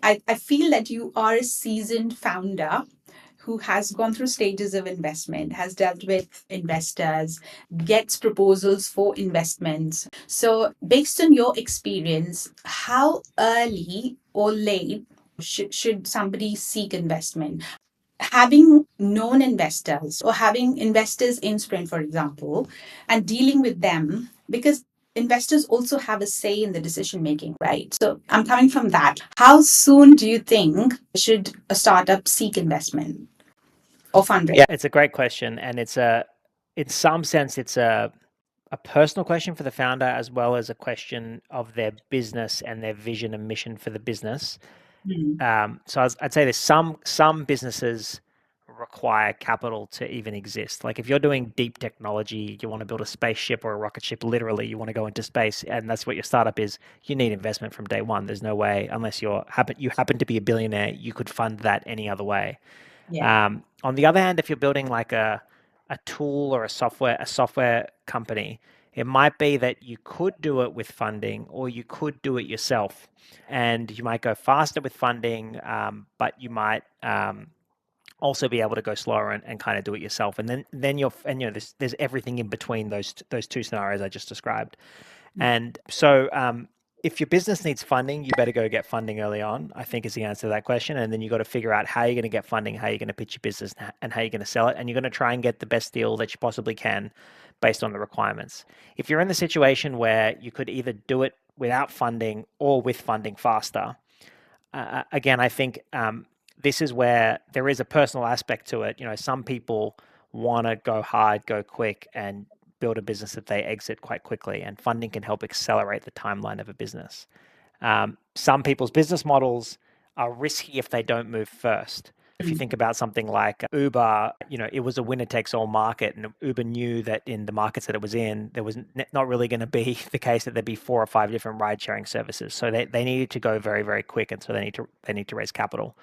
I feel that you are a seasoned founder who has gone through stages of investment, has dealt with investors, gets proposals for investments. So, based on your experience, how early or late should somebody seek investment? Having known investors or having investors in Sprint, for example, and dealing with them, because investors also have a say in the decision making, right? So I'm coming from that. How soon do you think should a startup seek investment or fundraise? Yeah, it's a great question, and in some sense, it's a personal question for the founder as well as a question of their business and their vision and mission for the business. Hmm. So I'd say there's some businesses require capital to even exist. Like if you're doing deep technology, you want to build a spaceship or a rocket ship, literally, you want to go into space, and that's what your startup is. You need investment from day one. There's no way, unless you happen to be a billionaire, you could fund that any other way. Yeah. On the other hand, if you're building like a tool or a software company, it might be that you could do it with funding or you could do it yourself, and you might go faster with funding, but you might also be able to go slower and kind of do it yourself. And then there's everything in between those two scenarios I just described. And so, if your business needs funding, you better go get funding early on, I think is the answer to that question. And then you got to figure out how you're going to get funding, how you're going to pitch your business, and how you're going to sell it. And you're going to try and get the best deal that you possibly can based on the requirements. If you're in the situation where you could either do it without funding or with funding faster, again, I think this is where there is a personal aspect to it. Some people want to go hard, go quick, and build a business that they exit quite quickly, and funding can help accelerate the timeline of a business. Some people's business models are risky if they don't move first. If you think about something like Uber, it was a winner takes all market, and Uber knew that in the markets that it was in, there was not really going to be the case that there'd be 4 or 5 different ride sharing services. So they needed to go very, very quick, and so they need to raise capital.